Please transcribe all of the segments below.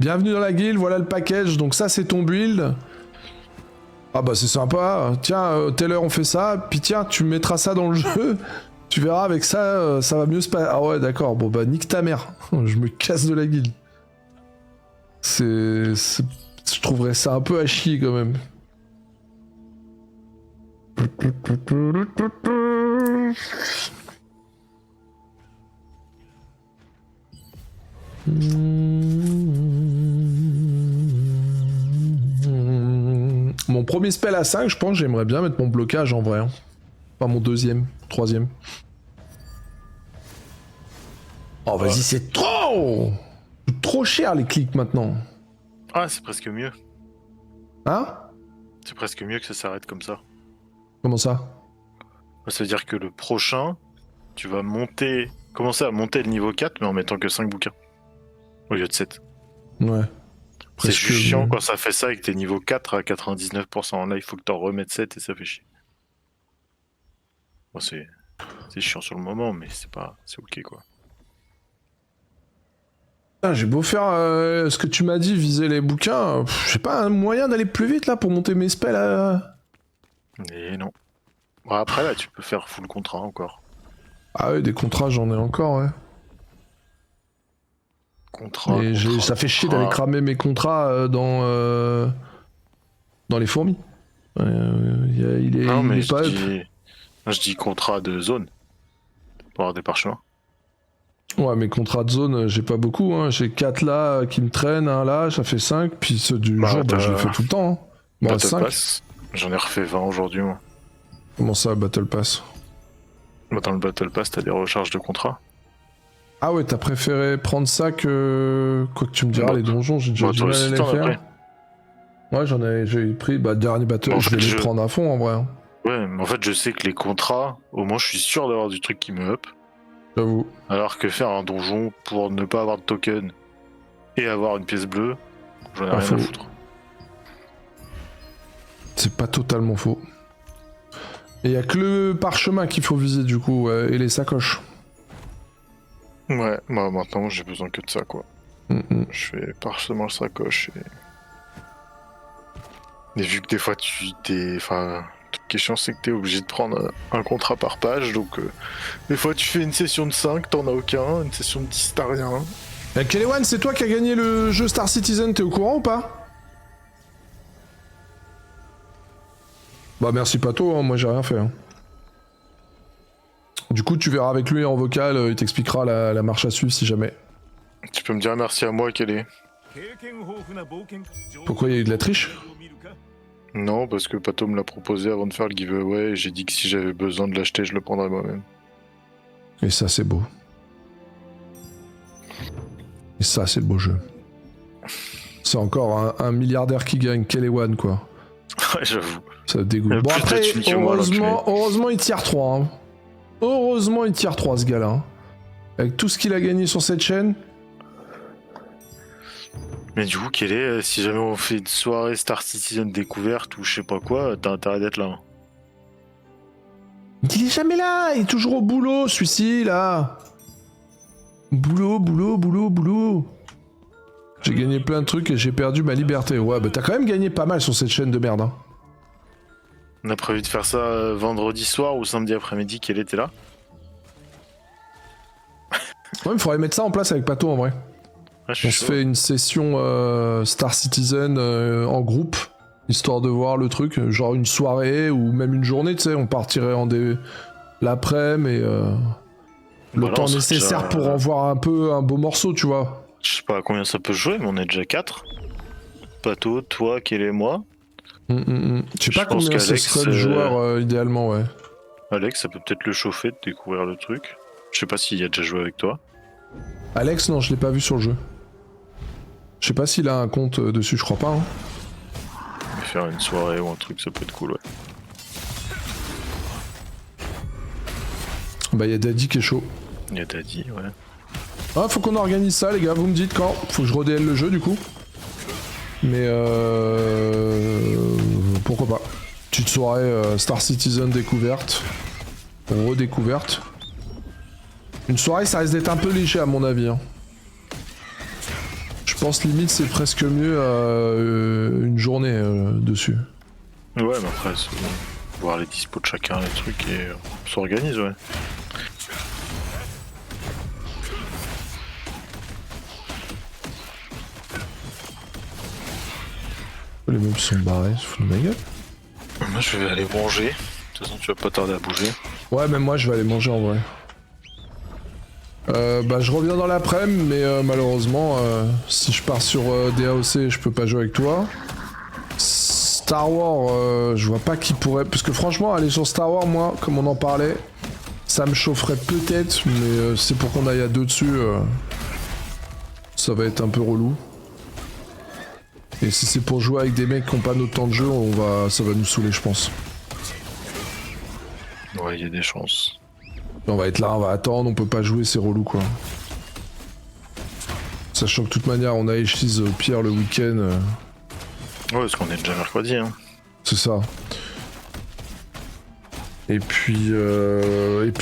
Bienvenue dans la guilde, voilà le package, donc ça c'est ton build. Ah bah c'est sympa, tiens, telle heure on fait ça, puis tiens, tu mettras ça dans le jeu, tu verras avec ça, ça va mieux se passer. Ah ouais d'accord, bon bah nique ta mère, je me casse de la guilde. Je trouverais ça un peu à chier quand même. Mon premier spell à 5, je pense que j'aimerais bien mettre mon blocage en vrai. Hein. Pas mon deuxième, troisième. Oh vas-y, c'est trop! Trop cher les clics maintenant. Ah, c'est presque mieux. Hein? C'est presque mieux que ça s'arrête comme ça. Comment ça? Ça veut dire que le prochain, tu vas commencer à monter le niveau 4, mais en mettant que 5 bouquins. Au lieu de 7. Ouais. C'est juste chiant quand ça fait ça et que t'es niveau 4 à 99%. Là, il faut que t'en remettes 7 et ça fait chier. Bon, c'est chiant sur le moment, mais c'est ok quoi. J'ai beau faire ce que tu m'as dit, viser les bouquins, j'ai pas un moyen d'aller plus vite là pour monter mes spells. Et non. Bon, après là, tu peux faire full contrat encore. Ah ouais, des contrats j'en ai encore, ouais. Contrat, ça fait chier d'aller cramer mes contrats dans les fourmis. Il est pas up. Je dis contrat de zone. Pour avoir des parchemins. Ouais, mes contrats de zone, j'ai pas beaucoup. Hein. J'ai 4 là qui me traînent, un là, ça fait 5. Puis ceux du jour, je le fais tout le temps. Hein. Bon, Battle 5. Pass, j'en ai refait 20 aujourd'hui, moi. Comment ça, Battle Pass? Dans le Battle Pass, t'as des recharges de contrats. Ah ouais, t'as préféré prendre ça que... Quoi que tu me diras, les donjons, j'ai déjà du mal à les faire. Ouais, j'ai pris... Bah, dernier Battle, je vais les prendre à fond, en vrai. Hein. Ouais, mais en fait, je sais que les contrats, au moins, je suis sûr d'avoir du truc qui me up. J'avoue. Alors que faire un donjon pour ne pas avoir de token et avoir une pièce bleue, j'en ai rien à foutre. C'est pas totalement faux. Et y a que le parchemin qu'il faut viser, du coup, et les sacoches. Ouais, bah maintenant j'ai besoin que de ça quoi. Je fais parchemin, sacoche et vu que des fois toute question c'est que t'es obligé de prendre un contrat par page, donc des fois tu fais une session de 5, t'en as aucun, une session de 10, t'as rien. Kelewan, c'est toi qui as gagné le jeu Star Citizen, t'es au courant ou pas? Bah merci Pato, hein, moi j'ai rien fait. Hein. Du coup tu verras avec lui en vocal, il t'expliquera la marche à suivre si jamais. Tu peux me dire merci à moi quel est. Pourquoi il y a eu de la triche? Non, parce que Pato me l'a proposé avant de faire le giveaway et j'ai dit que si j'avais besoin de l'acheter, je le prendrais moi-même. Et ça c'est beau. Et ça c'est le beau jeu. C'est encore un milliardaire qui gagne, Kelewan quoi. Ouais, j'avoue. Ça dégoûte. Bon après, heureusement il tire 3. Hein. Heureusement il tire 3 ce gars-là. Hein. Avec tout ce qu'il a gagné sur cette chaîne. Mais du coup, si jamais on fait une soirée Star Citizen découverte ou je sais pas quoi, t'as intérêt d'être là. Hein. Il est jamais là, il est toujours au boulot, celui-ci, là. Boulot. J'ai gagné plein de trucs et j'ai perdu ma liberté. Ouais, bah t'as quand même gagné pas mal sur cette chaîne de merde. Hein. On a prévu de faire ça vendredi soir ou samedi après-midi, qu'elle était là. Ouais, il faudrait mettre ça en place avec Pato en vrai. Ouais, on se fait une session Star Citizen en groupe, histoire de voir le truc, genre une soirée ou même une journée, tu sais, on partirait l'après-midi et le temps nécessaire pour en voir un peu un beau morceau, tu vois. Je sais pas à combien ça peut jouer, mais on est déjà 4. Pato, toi, Kelly et moi. Je sais pas combien ce serait le joueur idéalement, ouais. Alex, ça peut peut-être le chauffer de découvrir le truc. Je sais pas s'il a déjà joué avec toi. Alex, non, je l'ai pas vu sur le jeu. Je sais pas s'il a un compte dessus, je crois pas. Hein. Faire une soirée ou un truc, ça peut être cool, ouais. Bah y'a Daddy qui est chaud. Y'a Daddy, ouais. Ah, faut qu'on organise ça, les gars, vous me dites quand. Faut que je re-DL le jeu, du coup. Mais pourquoi pas. Petite soirée Star Citizen découverte. Redécouverte. Une soirée, ça risque d'être un peu léger, à mon avis. Hein. Je pense limite c'est presque mieux une journée dessus. Ouais, mais après, c'est voir les dispos de chacun, les trucs, et on s'organise, ouais. Les mobs sont barrés, se foutent de ma gueule. Moi, je vais aller manger. De toute façon, tu vas pas tarder à bouger. Ouais, même moi, je vais aller manger en vrai. Bah, je reviens dans l'après-midi, mais malheureusement, si je pars sur DAOC, je peux pas jouer avec toi. Star Wars, je vois pas qui pourrait... Parce que franchement, aller sur Star Wars, moi, comme on en parlait, ça me chaufferait peut-être, mais c'est pour qu'on aille à deux dessus. Ça va être un peu relou. Et si c'est pour jouer avec des mecs qui ont pas notre temps de jeu, ça va nous saouler, je pense. Ouais, il y a des chances. On va être là, on va attendre, on peut pas jouer, c'est relou quoi. Sachant que de toute manière, on a Echiz au pire le week-end. Ouais, parce qu'on est déjà mercredi, hein. C'est ça. Et puis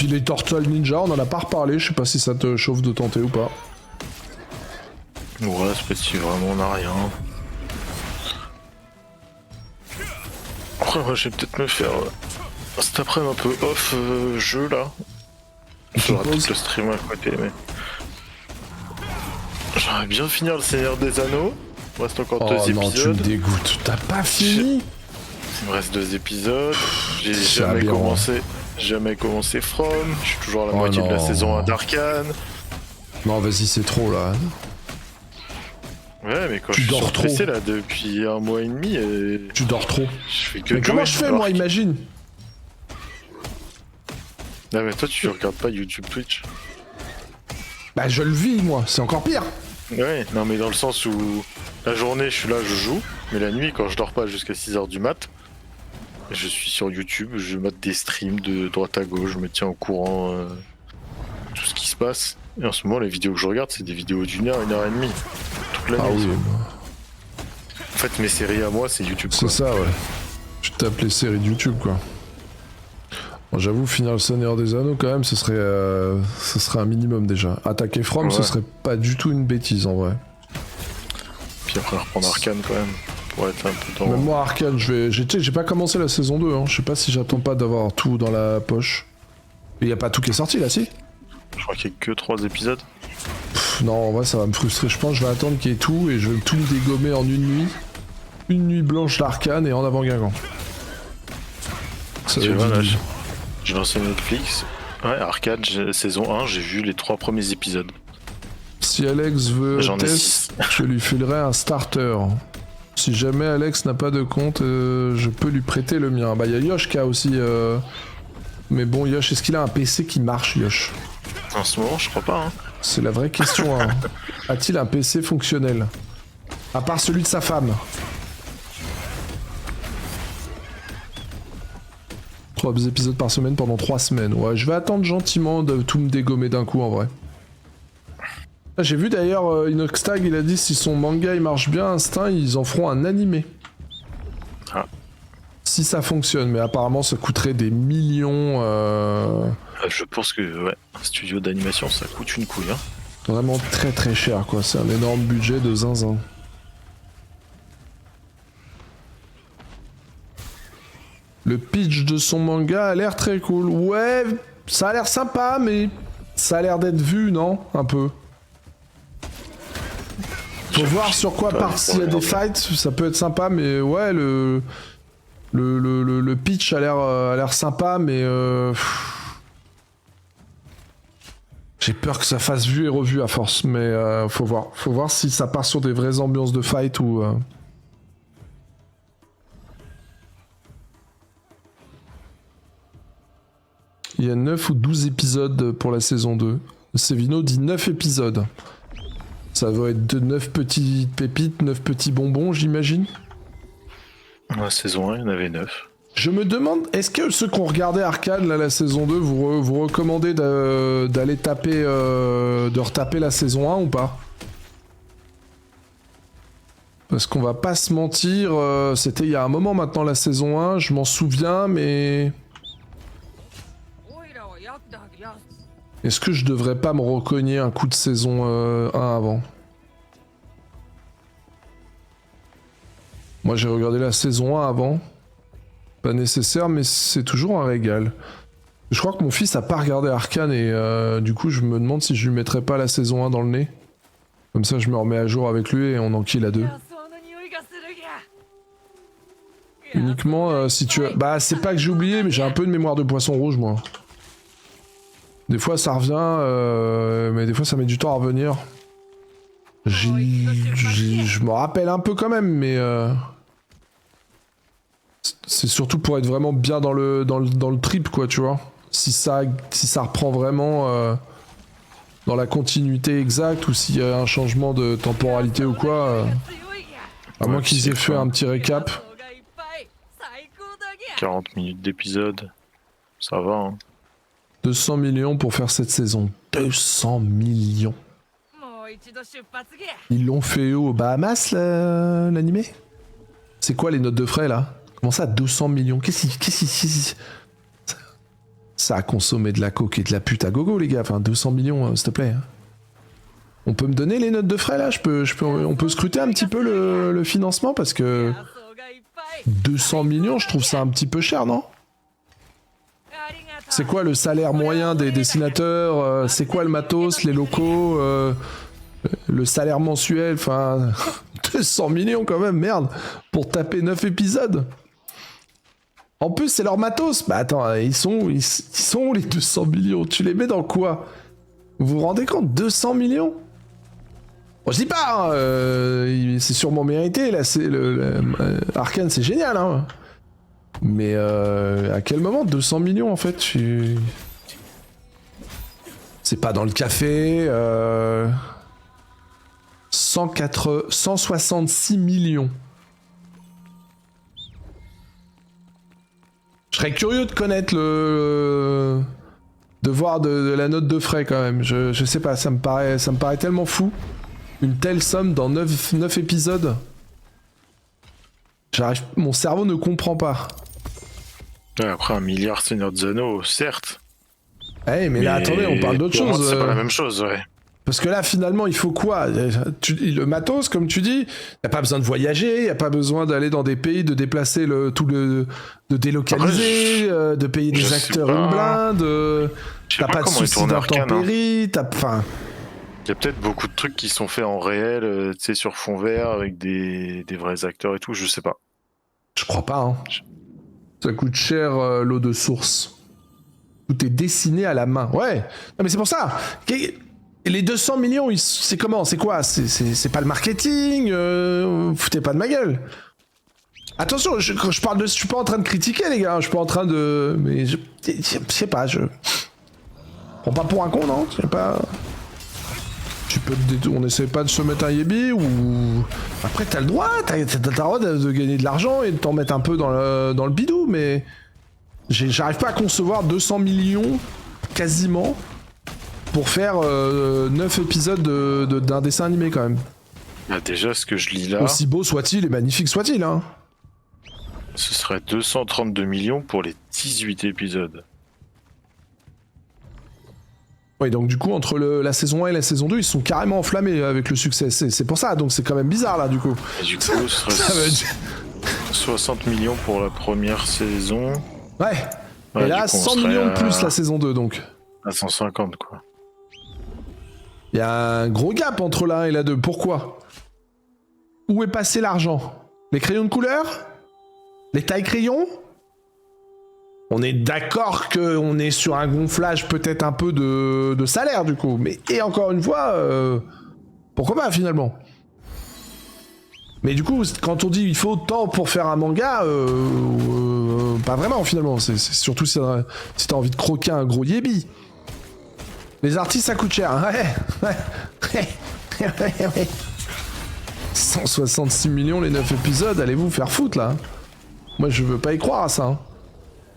les Tortues Ninja, on en a pas reparlé, je sais pas si ça te chauffe de tenter ou pas. Ouais, c'est si vraiment on a rien. Après, moi, je vais peut-être me faire cet après-midi un peu off jeu là. J'aurai peut-être le stream à côté, mais. J'aimerais bien finir le Seigneur des Anneaux. Il me reste encore 2 épisodes. Oh non, tu me dégoûtes. T'as pas fini? Il me reste 2 épisodes. J'ai jamais commencé. Jamais commencé From. Je suis toujours à la moitié de la saison 1 d'Arcane. Non, vas-y, c'est trop là. Ouais, mais quand je suis sur PC là depuis 1 mois et demi, tu dors trop. Je fais que mais comment je fais, moi, imagine? Non, mais toi, tu regardes pas YouTube, Twitch? Bah, je le vis, moi, c'est encore pire. Ouais, non, mais dans le sens où la journée, je suis là, je joue, mais la nuit, quand je dors pas jusqu'à 6h du mat, je suis sur YouTube, je mate des streams de droite à gauche, je me tiens au courant tout ce qui se passe. Et en ce moment, les vidéos que je regarde, c'est des vidéos d'1 heure, 1 heure et demie. Toute la nuit. Oui. En fait, mes séries à moi, c'est YouTube. C'est ça, ouais. Tu tapes les séries de YouTube, quoi. Bon, j'avoue, finir le Seigneur des Anneaux, quand même, ce serait un minimum déjà. Attaquer From, ouais. Ce serait pas du tout une bêtise, en vrai. Puis après, reprendre Arcane, quand même. Pour être un peu dans... Même moi, Arcane, j'ai pas commencé la saison 2, hein. Je sais pas si j'attends pas d'avoir tout dans la poche. Il y a pas tout qui est sorti, là, si? Je crois qu'il y a que 3 épisodes. Non, en vrai, ça va me frustrer. Je pense que je vais attendre qu'il y ait tout et je vais tout me dégommer en une nuit. Une nuit blanche d'Arcane et en avant Guingamp. Tu vois, là, j'ai lancé Netflix. Ouais, Arcane, saison 1, j'ai vu les 3 premiers épisodes. Si Alex veut test, je lui filerai un starter. Si jamais Alex n'a pas de compte, je peux lui prêter le mien. Bah, il y a Yosh qui a aussi... Mais bon, Yosh, est-ce qu'il a un PC qui marche, Yosh? En ce moment, je crois pas, hein. C'est la vraie question, hein. A-t-il un PC fonctionnel? À part celui de sa femme. 3 épisodes par semaine pendant 3 semaines. Ouais, je vais attendre gentiment de tout me dégommer d'un coup, en vrai. J'ai vu d'ailleurs, Inoxtag, il a dit si son manga il marche bien, Instinct, ils en feront un animé. Ah. Si ça fonctionne, mais apparemment ça coûterait des millions. Je pense que, ouais, un studio d'animation, ça coûte une couille, hein. Vraiment très très cher, quoi. C'est un énorme budget de zinzin. Le pitch de son manga a l'air très cool. Ouais, ça a l'air sympa, mais ça a l'air d'être vu, non? Un peu. Faut voir sur quoi part. S'il y a des fights, ça peut être sympa, mais ouais, le pitch a l'air sympa, mais j'ai peur que ça fasse vu et revu à force, mais faut voir si ça part sur des vraies ambiances de fight ou... Il y a 9 ou 12 épisodes pour la saison 2. Sevino dit 9 épisodes. Ça va être de 9 petites pépites, 9 petits bonbons, j'imagine. La saison 1, il y en avait 9. Je me demande, est-ce que ceux qui ont regardé Arcane, là, la saison 2, vous recommandez d'aller taper, de retaper la saison 1 ou pas? Parce qu'on va pas se mentir, c'était il y a un moment maintenant la saison 1, je m'en souviens, mais... Est-ce que je devrais pas me recogner un coup de saison 1 avant? Moi j'ai regardé la saison 1 avant. Pas nécessaire, mais c'est toujours un régal. Je crois que mon fils a pas regardé Arcane et du coup je me demande si je lui mettrais pas la saison 1 dans le nez. Comme ça je me remets à jour avec lui et on enquille à deux. Uniquement si tu as... Bah c'est pas que j'ai oublié mais j'ai un peu de mémoire de poisson rouge moi. Des fois ça revient mais des fois ça met du temps à revenir. Je me rappelle un peu quand même mais... C'est surtout pour être vraiment bien dans le trip quoi tu vois. Si ça reprend vraiment dans la continuité exacte ou s'il y a un changement de temporalité ou quoi. À moins qu'ils aient fait un petit récap. 40 minutes d'épisode, ça va hein. 200 millions pour faire cette saison. 200 millions. Ils l'ont fait aux Bahamas l'animé. C'est quoi les notes de frais là? Comment ça 200 millions? Qu'est-ce ça a consommé de la coke et de la pute à gogo les gars. Enfin 200 millions s'il te plaît. On peut me donner les notes de frais là? On peut scruter un petit peu le financement parce que 200 millions je trouve ça un petit peu cher non? C'est quoi le salaire moyen des dessinateurs? C'est quoi le matos, les locaux, le salaire mensuel? Enfin 200 millions quand même, merde, pour taper 9 épisodes. En plus c'est leur matos. Bah attends, ils sont où les 200 millions? Tu les mets dans quoi? Vous vous rendez compte? 200 millions? Bon, je dis pas, hein, c'est sûrement mérité, là, Arcane c'est génial, hein. Mais à quel moment 200 millions en fait C'est pas dans le café, 166 millions. Je serais curieux de connaître de voir de la note de frais quand même. Je sais pas, ça me paraît tellement fou. Une telle somme dans 9 épisodes. Mon cerveau ne comprend pas. Ouais, après 1 milliard Seigneur des Anneaux, certes. Eh mais là attendez, on parle d'autre chose. C'est pas la même chose, ouais. Parce que là finalement il faut quoi? Le matos comme tu dis, y a pas besoin de voyager, y a pas besoin d'aller dans des pays, de déplacer de délocaliser, de payer des acteurs une blinde, t'as pas de soucis d'intempéries, enfin... Il y a peut-être beaucoup de trucs qui sont faits en réel, tu sais, sur fond vert, avec des vrais acteurs et tout, je sais pas. Je crois pas, hein. Ça coûte cher l'eau de source. Tout est dessiné à la main. Ouais, non mais c'est pour ça. Les 200 millions, c'est comment? C'est quoi? C'est pas le marketing? Vous foutez pas de ma gueule. Attention, quand je parle de... Je suis pas en train de critiquer les gars, je suis pas en train de... Mais je sais pas, je... Prends pas pour un con, non? Je sais pas... On essaie pas de se mettre un yébi ou... Après t'as le droit, t'as le droit de gagner de l'argent et de t'en mettre un peu dans le bidou, mais... J'arrive pas à concevoir 200 millions, quasiment, pour faire 9 épisodes d'un dessin animé quand même. Bah déjà, ce que je lis là... Aussi beau soit-il et magnifique soit-il, hein. Ce serait 232 millions pour les 18 épisodes. Oui, donc du coup, entre la saison 1 et la saison 2, ils sont carrément enflammés avec le succès. C'est pour ça, donc c'est quand même bizarre, là, du coup. Et du coup, ce serait 60 millions pour la première saison. Ouais. Et là, coup, 100 millions de plus la saison 2, donc. À 150, quoi. Il y a un gros gap entre la 1 et la 2. Pourquoi? Où est passé l'argent? Les crayons de couleur? Les tailles crayons? On est d'accord qu'on est sur un gonflage peut-être un peu de salaire du coup, mais et encore une fois, pourquoi pas finalement? Mais du coup, quand on dit il faut tant pour faire un manga, pas vraiment finalement, c'est surtout si t'as envie de croquer un gros yébi. Les artistes ça coûte cher, hein. Ouais. 166 millions les 9 épisodes, allez vous faire foutre là. Moi je veux pas y croire à ça. Hein.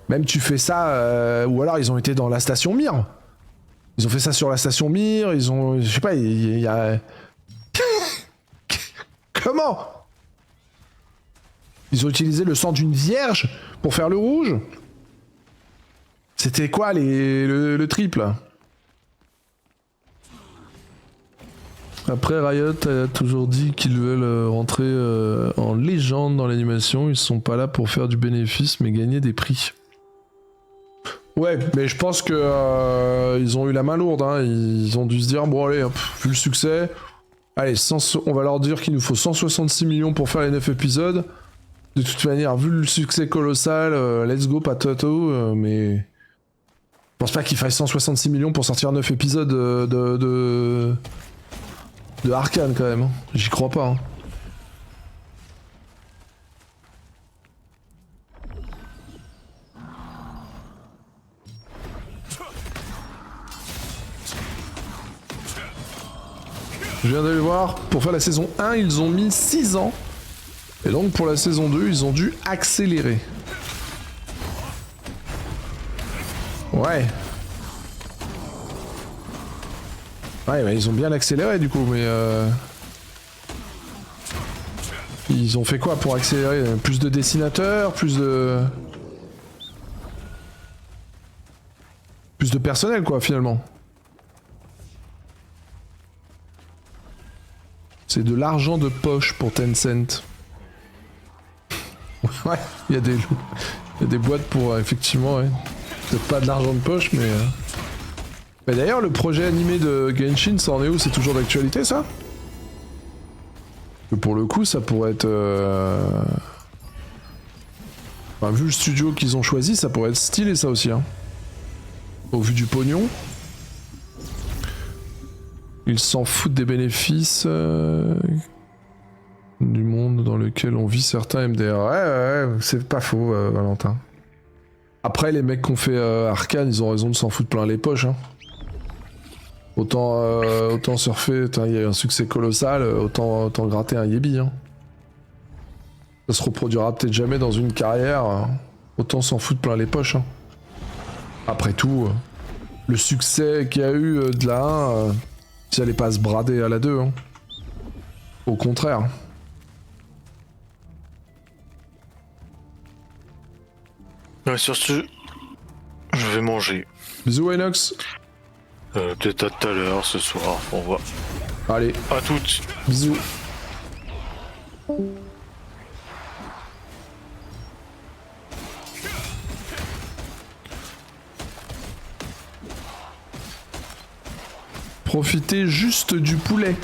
Même tu fais ça, ou alors ils ont été dans la station Mir. Ils ont fait ça sur la station Mir, ils ont... Je sais pas, il y a... Comment? Ils ont utilisé le sang d'une vierge pour faire le rouge? C'était quoi le triple? Après, Riot a toujours dit qu'ils veulent rentrer en légende dans l'animation. Ils sont pas là pour faire du bénéfice, mais gagner des prix. Ouais, mais je pense que ils ont eu la main lourde. Hein. Ils ont dû se dire, bon allez, hop, vu le succès, allez, on va leur dire qu'il nous faut 166 millions pour faire les 9 épisodes. De toute manière, vu le succès colossal, let's go patato, mais... Je pense pas qu'il faille 166 millions pour sortir 9 épisodes de Arcane quand même, hein. J'y crois pas. Hein. Je viens d'aller voir, pour faire la saison 1, ils ont mis 6 ans. Et donc pour la saison 2, ils ont dû accélérer. Ouais. Ouais, bah ils ont bien accéléré du coup, mais ils ont fait quoi pour accélérer? Plus de dessinateurs, plus de personnel quoi finalement. C'est de l'argent de poche pour Tencent. Ouais, il y a des boîtes pour effectivement, ouais. Peut-être pas de l'argent de poche, mais... Mais d'ailleurs, le projet animé de Genshin, ça en est où? C'est toujours d'actualité, ça? Que pour le coup, ça pourrait être... Enfin, vu le studio qu'ils ont choisi, ça pourrait être stylé, ça aussi. Hein. Au vu du pognon. Ils s'en foutent des bénéfices du monde dans lequel on vit certains MDR. Ouais, c'est pas faux, Valentin. Après, les mecs qui ont fait Arcane, ils ont raison de s'en foutre plein les poches. Hein. Autant surfer, il y a eu un succès colossal, autant gratter un yébi. Hein. Ça se reproduira peut-être jamais dans une carrière, autant s'en foutre plein les poches. Hein. Après tout, le succès qu'il y a eu de la 1, ils allaient pas se brader à la 2. Hein. Au contraire. Ouais, sur ce, je vais manger. Bisous, Inox. Peut-être à tout à l'heure, ce soir, on voit. Allez. À toutes. Bisous. Profitez juste du poulet.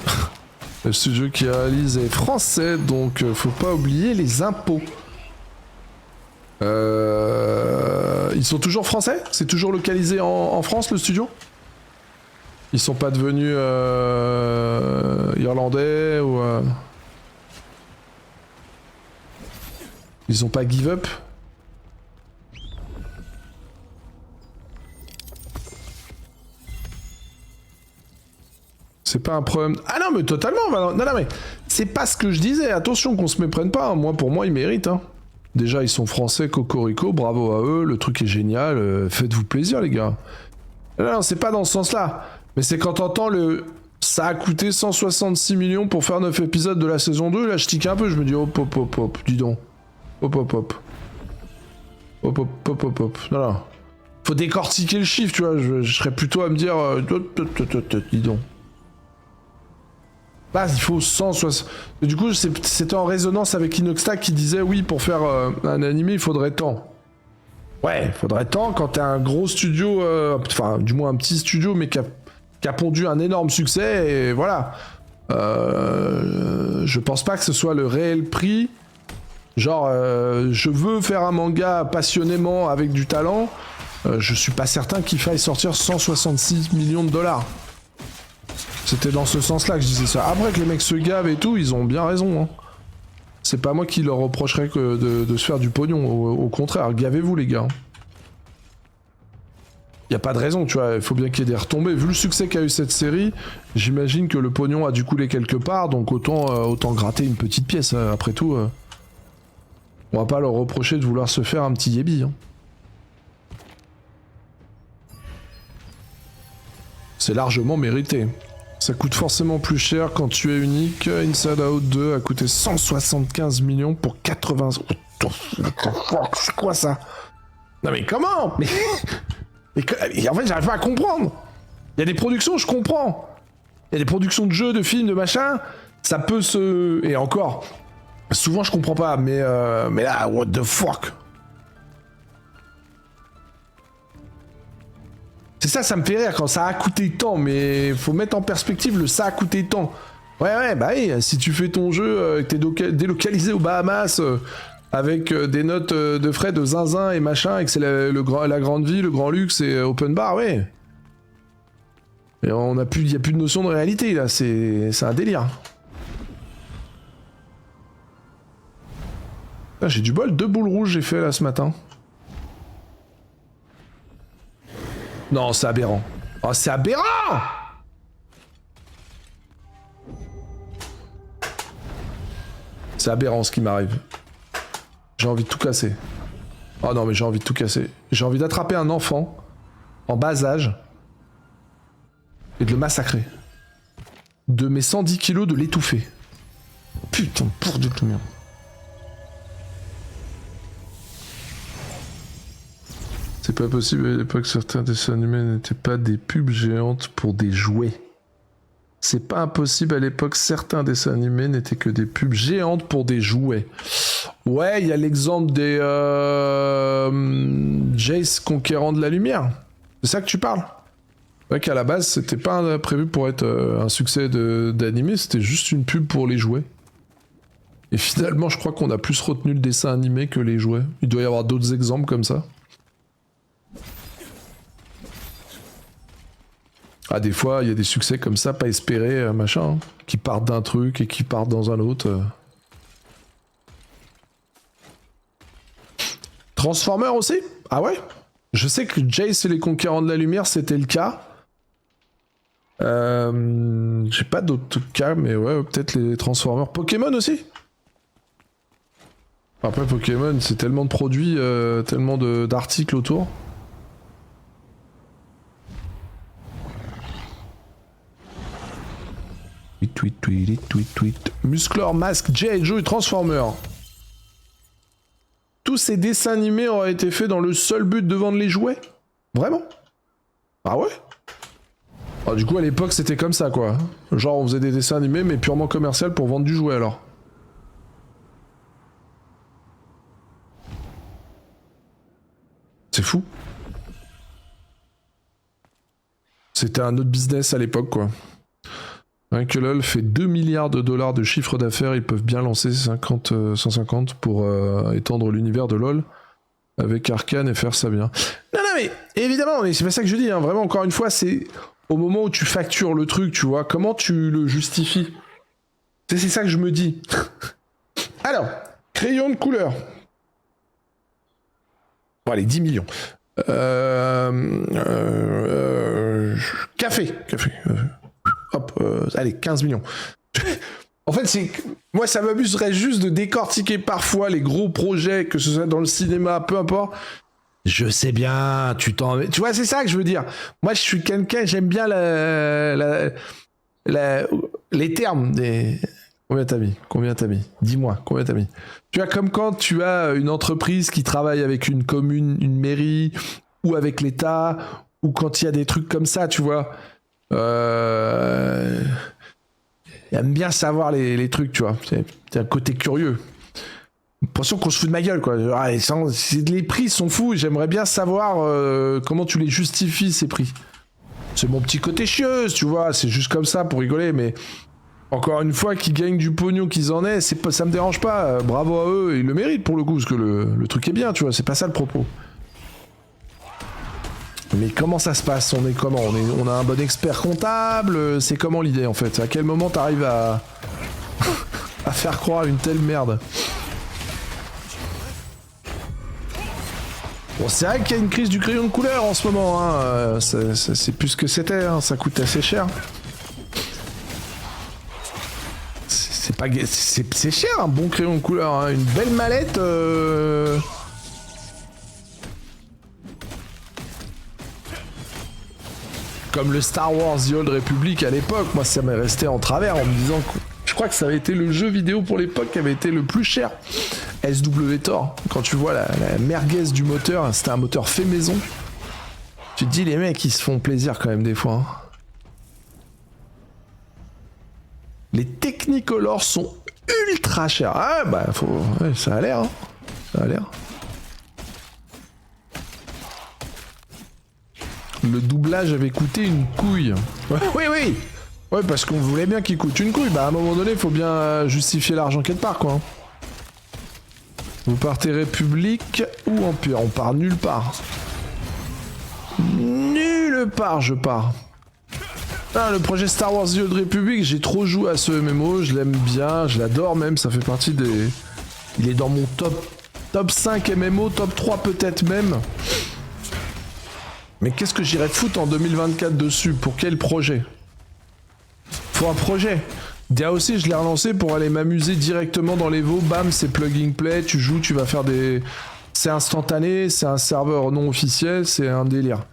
Le studio qui réalise est français, donc faut pas oublier les impôts. Ils sont toujours français? C'est toujours localisé en France, le studio? Ils sont pas devenus irlandais ou... Ils ont pas give up? C'est pas un problème... Ah non, mais totalement, non, non, mais... C'est pas ce que je disais, attention qu'on se méprenne pas, moi, pour moi, ils méritent, hein. Déjà, ils sont français, cocorico, bravo à eux, le truc est génial, faites-vous plaisir, les gars. Non, c'est pas dans ce sens-là. Mais c'est quand t'entends le... Ça a coûté 166 millions pour faire 9 épisodes de la saison 2, là, je tique un peu, je me dis, hop, dis donc. Hop. Non, non. Faut décortiquer le chiffre, tu vois, je serais plutôt à me dire... dis donc. Bah, il faut 160... Du coup, c'était en résonance avec Inoxtag qui disait, oui, pour faire un animé, il faudrait tant. Ouais, il faudrait tant quand t'as un gros studio, enfin, du moins un petit studio, mais qui a pondu un énorme succès, et voilà. Je pense pas que ce soit le réel prix. Genre, je veux faire un manga passionnément avec du talent, je suis pas certain qu'il faille sortir 166 millions de dollars. C'était dans ce sens-là que je disais ça. Après que les mecs se gavent et tout, ils ont bien raison. Hein. C'est pas moi qui leur reprocherais que de se faire du pognon. Au contraire, gavez-vous les gars. Y a pas de raison, tu vois. Il faut bien qu'il y ait des retombées. Vu le succès qu'a eu cette série, j'imagine que le pognon a dû couler quelque part, donc autant gratter une petite pièce. Après tout, on va pas leur reprocher de vouloir se faire un petit yébi. Hein. C'est largement mérité. Ça coûte forcément plus cher quand tu es unique. Inside Out 2 a coûté 175 millions pour 80... C'est quoi ça? Non mais comment? Et en fait, j'arrive pas à comprendre. Il y a des productions, je comprends. Il y a des productions de jeux, de films, de machin, ça peut se... Et encore, souvent je comprends pas, mais là, what the fuck? C'est ça, ça me fait rire quand ça a coûté tant, mais faut mettre en perspective le ça a coûté tant. Ouais, bah oui, si tu fais ton jeu, que t'es délocalisé aux Bahamas, avec des notes de frais de zinzin et machin, et que c'est la grande vie, le grand luxe et open bar, ouais. Et y a plus de notion de réalité là, c'est un délire. Ah, j'ai du bol, 2 boules rouges j'ai fait là ce matin. Non, c'est aberrant. Oh, c'est aberrant! C'est aberrant ce qui m'arrive. J'ai envie de tout casser. Oh non, mais j'ai envie de tout casser. J'ai envie d'attraper un enfant en bas âge et de le massacrer. De mes 110 kilos, de l'étouffer. Putain, pour de tout merde. C'est pas possible, à l'époque, certains dessins animés n'étaient pas des pubs géantes pour des jouets. C'est pas impossible, à l'époque, certains dessins animés n'étaient que des pubs géantes pour des jouets. Ouais, il y a l'exemple des Jace Conquérant de la Lumière. C'est ça que tu parles? Ouais, qu'à la base, c'était pas prévu pour être un succès d'animé, c'était juste une pub pour les jouets. Et finalement, je crois qu'on a plus retenu le dessin animé que les jouets. Il doit y avoir d'autres exemples comme ça. Ah, des fois, il y a des succès comme ça, pas espérés, machin, hein, qui partent d'un truc et qui partent dans un autre. Transformers aussi? Ah ouais? Je sais que Jace et les Conquérants de la Lumière, c'était le cas. J'ai pas d'autres cas, mais ouais, peut-être les Transformers. Pokémon aussi? Après, Pokémon, c'est tellement de produits, tellement d'articles autour. Tweet. Musclor, Mask, G.I. Joe et Transformers. Tous ces dessins animés auraient été faits dans le seul but de vendre les jouets? Vraiment? Ah ouais? Ah, du coup, à l'époque, c'était comme ça, quoi. Genre, on faisait des dessins animés, mais purement commercial pour vendre du jouet, alors. C'est fou. C'était un autre business à l'époque, quoi. Rien que LoL fait 2 milliards de dollars de chiffre d'affaires, ils peuvent bien lancer 150 pour étendre l'univers de LoL avec Arcane et faire ça bien. Non, mais évidemment, mais c'est pas ça que je dis, hein. Vraiment, encore une fois, c'est au moment où tu factures le truc, tu vois, comment tu le justifies? C'est ça que je me dis. Alors, crayon de couleur. Bon, allez, 10 millions. Café. Hop, allez, 15 millions. En fait, moi, ça m'amuserait juste de décortiquer parfois les gros projets, que ce soit dans le cinéma, peu importe. Je sais bien, tu vois, c'est ça que je veux dire. Moi, je suis quelqu'un, j'aime bien les termes des... Combien t'as mis? Dis-moi, combien t'as mis? Tu vois, comme quand tu as une entreprise qui travaille avec une commune, une mairie, ou avec l'État, ou quand il y a des trucs comme ça, tu vois... J'aime bien savoir les trucs, tu vois. C'est un côté curieux. L'impression qu'on se fout de ma gueule, quoi. Les prix sont fous, j'aimerais bien savoir comment tu les justifies, ces prix. C'est mon petit côté chieuse, tu vois, c'est juste comme ça pour rigoler, mais encore une fois, qu'ils gagnent du pognon, qu'ils en aient, ça me dérange pas. Bravo à eux, ils le méritent pour le coup, parce que le truc est bien, tu vois, c'est pas ça le propos. Mais comment ça se passe? On est comment? On a un bon expert comptable? C'est comment l'idée en fait? À quel moment t'arrives à... à faire croire une telle merde? Bon, c'est vrai qu'il y a une crise du crayon de couleur en ce moment, hein. C'est plus ce que c'était, hein. Ça coûte assez cher. C'est cher un bon crayon de couleur, hein. Une belle mallette... Comme le Star Wars The Old Republic à l'époque, moi ça m'est resté en travers en me disant que je crois que ça avait été le jeu vidéo pour l'époque qui avait été le plus cher. SWTOR, quand tu vois la merguez du moteur, c'était un moteur fait maison. Tu te dis les mecs ils se font plaisir quand même des fois. Hein. Les Technicolor sont ultra chers. Ah bah faut... Ouais, ça a l'air, hein. Ça a l'air. Le doublage avait coûté une couille. Ouais, oui, oui. Ouais, parce qu'on voulait bien qu'il coûte une couille. Bah, à un moment donné, il faut bien justifier l'argent quelque part, quoi. Vous partez République ou Empire? On part nulle part. Nulle part, je pars. Ah, le projet Star Wars The Old Republic, j'ai trop joué à ce MMO. Je l'aime bien, je l'adore même. Ça fait partie des... Il est dans mon top 5 MMO, top 3 peut-être même. Mais qu'est-ce que j'irais foutre en 2024 dessus? Pour quel projet? Faut un projet. DAOC, je l'ai relancé pour aller m'amuser directement dans les veaux. Bam, c'est plug and play, tu joues, tu vas faire des... C'est instantané, c'est un serveur non officiel, c'est un délire.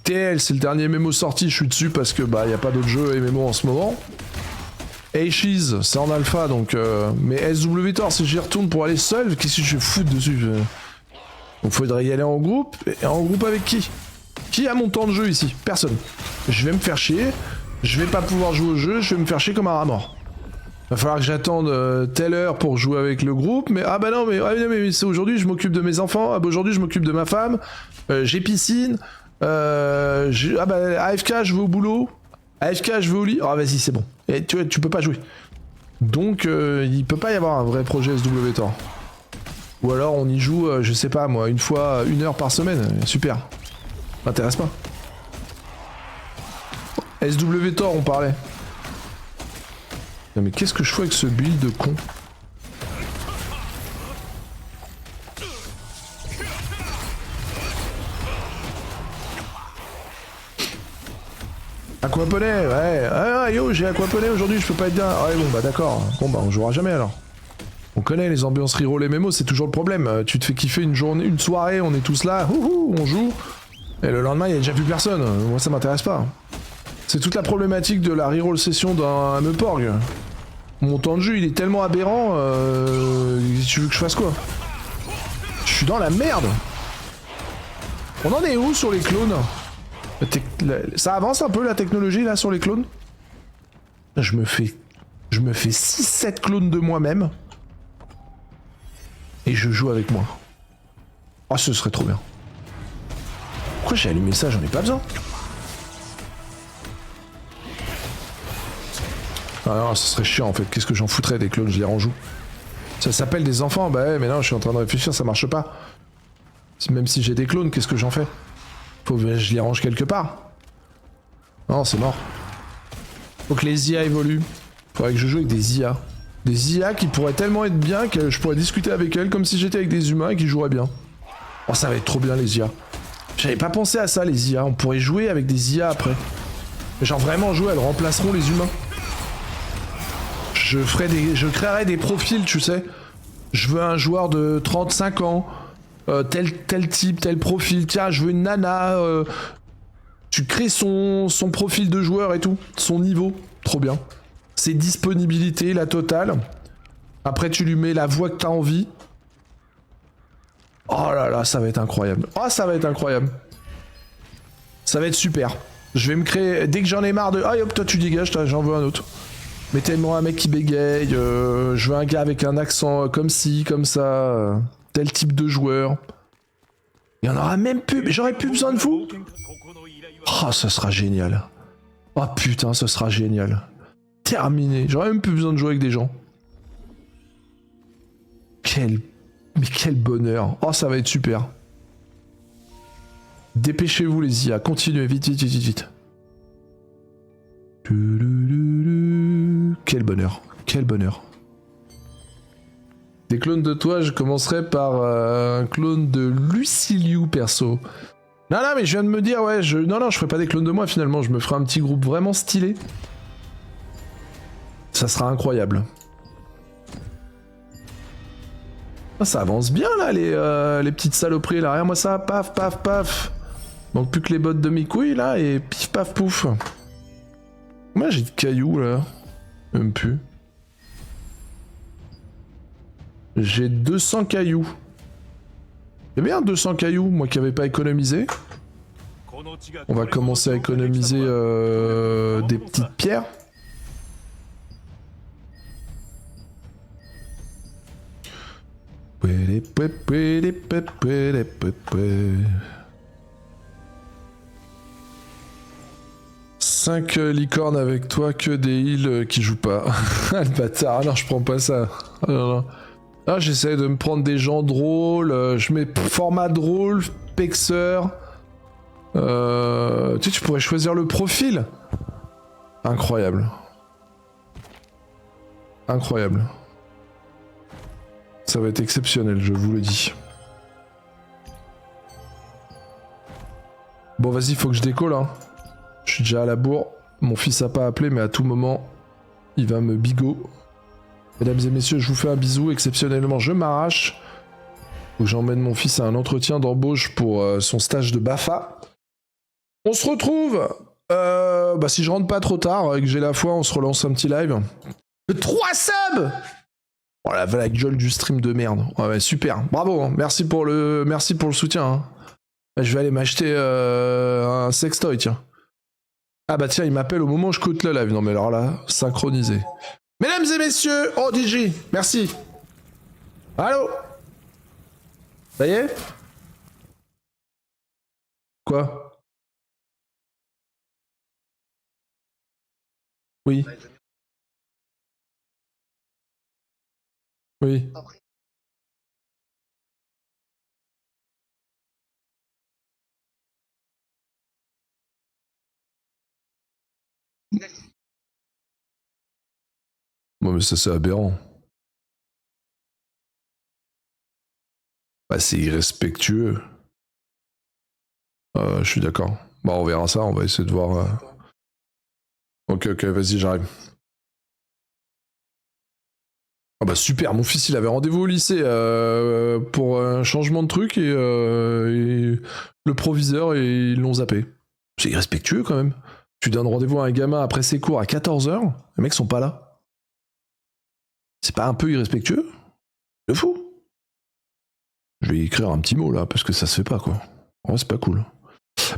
TL, c'est le dernier MMO sorti, je suis dessus parce que bah y a pas d'autres jeux MMO en ce moment. Ashes, c'est en alpha donc... Mais SWTOR, si j'y retourne pour aller seul, qu'est-ce que je vais foutre dessus? Donc faudrait y aller en groupe. Et en groupe avec qui? Qui a mon temps de jeu ici? Personne. Je vais me faire chier. Je vais pas pouvoir jouer au jeu, je vais me faire chier comme un rat mort. Va falloir que j'attende telle heure pour jouer avec le groupe, mais ah bah non, mais c'est aujourd'hui je m'occupe de mes enfants, ah bah aujourd'hui je m'occupe de ma femme, j'ai piscine, ah bah AFK je vais au boulot, AFK je vais au lit, ah vas-y c'est bon, et tu peux pas jouer. Donc il peut pas y avoir un vrai projet SWTOR. Ou alors on y joue, je sais pas moi, une fois, 1 heure par semaine, super. M'intéresse pas. SWTOR on parlait. Non mais qu'est-ce que je fais avec ce build de con? Aquaponé, ouais. Ah yo, j'ai aquaponé aujourd'hui, je peux pas être bien. Ah ouais bon bah d'accord. Bon bah on jouera jamais alors. On connaît les ambiances reroll et MMO, c'est toujours le problème. Tu te fais kiffer une journée, une soirée, on est tous là, on joue. Et le lendemain, il y a déjà plus personne. Moi ça m'intéresse pas. C'est toute la problématique de la reroll session d'un Meporg. Mon temps de jeu il est tellement aberrant, tu veux que je fasse quoi? Je suis dans la merde. On en est où sur les clones? Ça avance un peu la technologie là sur les clones? Je me fais 6-7 clones de moi-même. Et je joue avec moi. Oh ce serait trop bien. Pourquoi j'ai allumé ça? J'en ai pas besoin. Ah non, ça serait chiant en fait, qu'est-ce que j'en foutrais des clones, je les renjoue. Ça s'appelle des enfants, bah ouais, mais non, je suis en train de réfléchir, ça marche pas. Même si j'ai des clones, qu'est-ce que j'en fais? Faut que je les range quelque part. Non, c'est mort. Faut que les IA évoluent. Faudrait que je joue avec des IA. Des IA qui pourraient tellement être bien que je pourrais discuter avec elles comme si j'étais avec des humains et qui joueraient bien. Oh, ça va être trop bien les IA. J'avais pas pensé à ça les IA, on pourrait jouer avec des IA après. Genre vraiment jouer, elles remplaceront les humains. Je créerai des profils, tu sais. Je veux un joueur de 35 ans, tel type, tel profil. Tiens, je veux une nana. Tu crées son profil de joueur et tout, son niveau. Trop bien. Ses disponibilités, la totale. Après, tu lui mets la voix que t'as envie. Oh là là, ça va être incroyable. Oh, ça va être incroyable. Ça va être super. Je vais me créer... Dès que j'en ai marre de... Ah hop, toi tu dégages, j'en veux un autre. Mettez-moi un mec qui bégaye, je veux un gars avec un accent comme ci, comme ça, tel type de joueur. Il y en aura même plus, j'aurais plus besoin de vous. Oh, ça sera génial. Oh putain, ça sera génial. Terminé, j'aurais même plus besoin de jouer avec des gens. Mais quel bonheur. Oh, ça va être super. Dépêchez-vous les IA, continuez, vite, vite, vite, vite. Quel bonheur, quel bonheur. Des clones de toi, je commencerai par un clone de Luciliu perso. Non, mais je viens de me dire, ouais, non, je ferai pas des clones de moi finalement, je me ferai un petit groupe vraiment stylé. Ça sera incroyable. Ah, ça avance bien là, les petites saloperies là, regarde-moi ça, paf, paf, paf. Manque plus que les bottes de mes couilles là, et pif, paf, pouf. Moi j'ai de cailloux là. Même plus. J'ai 200 cailloux. C'est bien 200 cailloux, moi qui n'avais pas économisé. On va commencer à économiser des petites pierres. Cinq licornes avec toi, que des heals qui jouent pas. Le bâtard, alors je prends pas ça. Oh là là. Ah, j'essaie de me prendre des gens drôles, je mets format drôle, pexeur. Tu pourrais choisir le profil. Incroyable. Incroyable. Ça va être exceptionnel, je vous le dis. Bon, vas-y, faut que je décolle, hein. Je suis déjà à la bourre. Mon fils a pas appelé, mais à tout moment, il va me bigot. Mesdames et messieurs, je vous fais un bisou. Exceptionnellement, je m'arrache. Faut que j'emmène mon fils à un entretien d'embauche pour son stage de BAFA. On se retrouve si je rentre pas trop tard et que j'ai la foi, on se relance un petit live. 3 subs. Oh la gueule du stream de merde. Ouais, super. Bravo, hein. Merci pour le soutien. Hein. Je vais aller m'acheter un sextoy, tiens. Ah bah tiens, il m'appelle au moment où je cote le live. Non mais alors là, synchronisé. Mesdames et messieurs, oh DJ, merci. Allô? Ça y est? Quoi? Oui. Oui. Bon mais ça c'est aberrant. Bah c'est irrespectueux. Je suis d'accord. Bah on verra ça, on va essayer de voir... Ok, vas-y, j'arrive. Ah bah super, mon fils il avait rendez-vous au lycée pour un changement de truc et le proviseur et ils l'ont zappé. C'est irrespectueux quand même. Tu donnes rendez-vous à un gamin après ses cours à 14h, les mecs sont pas là. C'est pas un peu irrespectueux? De fou. Je vais écrire un petit mot là parce que ça se fait pas quoi. En vrai c'est pas cool.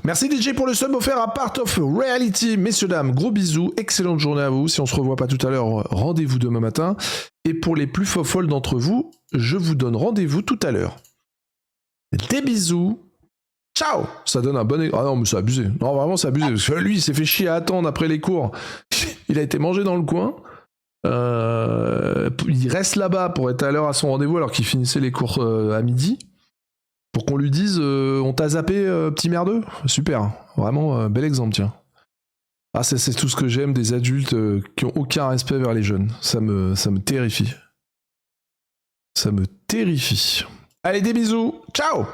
Merci DJ pour le sub offert à Part of Reality. Messieurs, dames, gros bisous, excellente journée à vous. Si on se revoit pas tout à l'heure, rendez-vous demain matin. Et pour les plus folles d'entre vous, je vous donne rendez-vous tout à l'heure. Des bisous. Ciao. Ça donne un bon... Ah non, mais c'est abusé. Non, vraiment, c'est abusé. Parce que lui, il s'est fait chier à attendre après les cours. Il a été mangé dans le coin. Il reste là-bas pour être à l'heure à son rendez-vous alors qu'il finissait les cours à midi. Pour qu'on lui dise on t'a zappé petit merdeux. Super, vraiment bel exemple tiens. Ah c'est tout ce que j'aime des adultes qui ont aucun respect vers les jeunes. Ça me terrifie. Ça me terrifie. Allez des bisous, ciao.